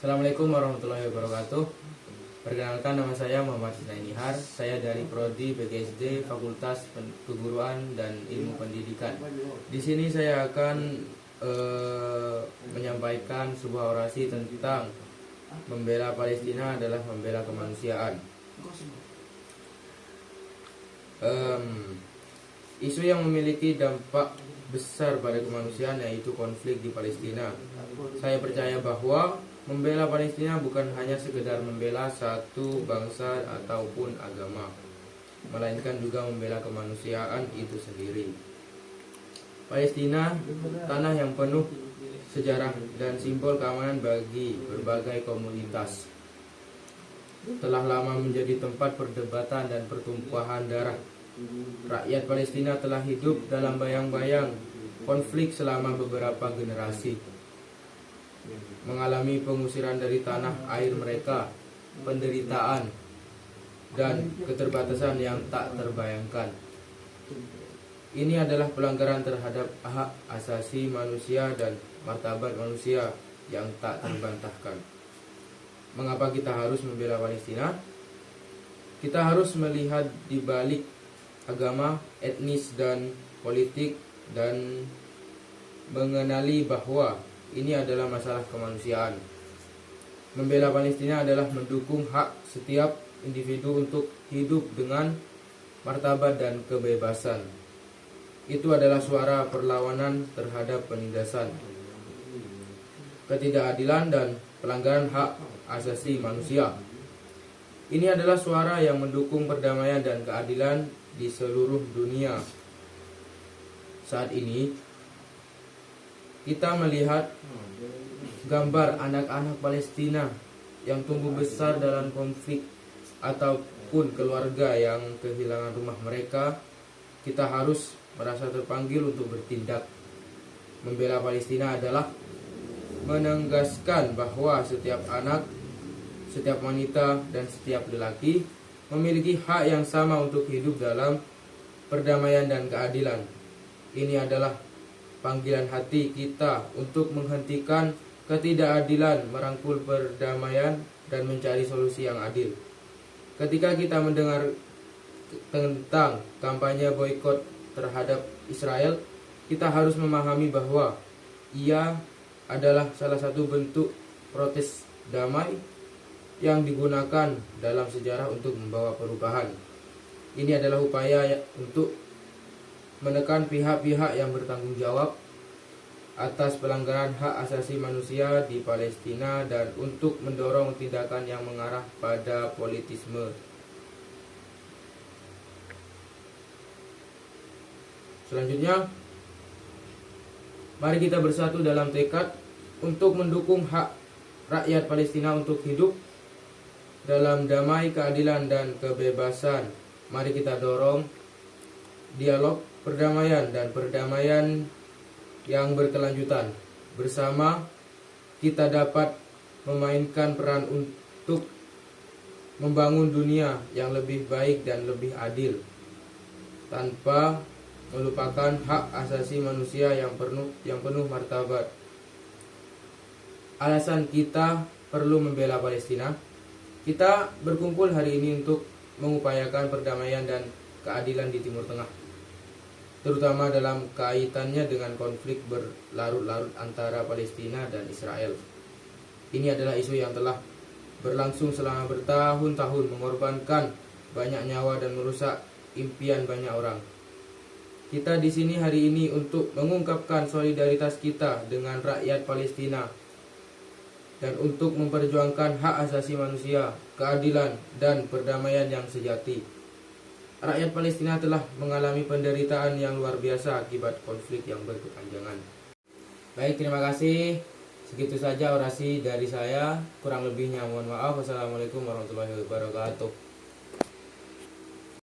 Assalamualaikum warahmatullahi wabarakatuh. Perkenalkan, nama saya Muhammad Nihar. Saya dari Prodi PGSD Fakultas Keguruan dan Ilmu Pendidikan. Di sini saya akan menyampaikan sebuah orasi tentang membela Palestina adalah membela kemanusiaan. Isu yang memiliki dampak besar pada kemanusiaan yaitu konflik di Palestina. Saya percaya bahwa membela Palestina bukan hanya sekedar membela satu bangsa ataupun agama, melainkan juga membela kemanusiaan itu sendiri. Palestina, tanah yang penuh sejarah dan simbol keamanan bagi berbagai komunitas, telah lama menjadi tempat perdebatan dan pertumpahan darah. Rakyat Palestina telah hidup dalam bayang-bayang konflik selama beberapa generasi, mengalami pengusiran dari tanah air mereka, penderitaan, dan keterbatasan yang tak terbayangkan. Ini adalah pelanggaran terhadap hak asasi manusia dan martabat manusia yang tak terbantahkan. Mengapa kita harus membela Palestina? Kita harus melihat di balik agama, etnis, dan politik, dan mengenali bahwa ini adalah masalah kemanusiaan. Membela Palestina adalah mendukung hak setiap individu untuk hidup dengan martabat dan kebebasan. Itu adalah suara perlawanan terhadap penindasan, ketidakadilan, dan pelanggaran hak asasi manusia. Ini adalah suara yang mendukung perdamaian dan keadilan di seluruh dunia. Saat ini kita melihat gambar anak-anak Palestina yang tumbuh besar dalam konflik ataupun keluarga yang kehilangan rumah mereka. Kita harus merasa terpanggil untuk bertindak. Membela Palestina adalah menegaskan bahwa setiap anak, setiap wanita, dan setiap lelaki memiliki hak yang sama untuk hidup dalam perdamaian dan keadilan. Ini adalah panggilan hati kita untuk menghentikan ketidakadilan, merangkul perdamaian, dan mencari solusi yang adil. Ketika kita mendengar tentang kampanye boikot terhadap Israel, kita harus memahami bahwa ia adalah salah satu bentuk protes damai yang digunakan dalam sejarah untuk membawa perubahan. Ini adalah upaya untuk menekan pihak-pihak yang bertanggung jawab atas pelanggaran hak asasi manusia di Palestina dan untuk mendorong tindakan yang mengarah pada politisme. Selanjutnya, mari kita bersatu dalam tekad untuk mendukung hak rakyat Palestina untuk hidup dalam damai, keadilan, dan kebebasan. Mari kita dorong dialog perdamaian dan perdamaian yang berkelanjutan. Bersama kita dapat memainkan peran untuk membangun dunia yang lebih baik dan lebih adil, tanpa melupakan hak asasi manusia yang penuh martabat. Alasan kita perlu membela Palestina. Kita berkumpul hari ini untuk mengupayakan perdamaian dan keadilan di Timur Tengah, terutama dalam kaitannya dengan konflik berlarut-larut antara Palestina dan Israel. Ini adalah isu yang telah berlangsung selama bertahun-tahun, mengorbankan banyak nyawa dan merusak impian banyak orang. Kita di sini hari ini untuk mengungkapkan solidaritas kita dengan rakyat Palestina dan untuk memperjuangkan hak asasi manusia, keadilan, dan perdamaian yang sejati. Rakyat Palestina telah mengalami penderitaan yang luar biasa akibat konflik yang berkepanjangan. Baik, terima kasih. Segitu saja orasi dari saya. Kurang lebihnya mohon maaf. Wassalamualaikum warahmatullahi wabarakatuh.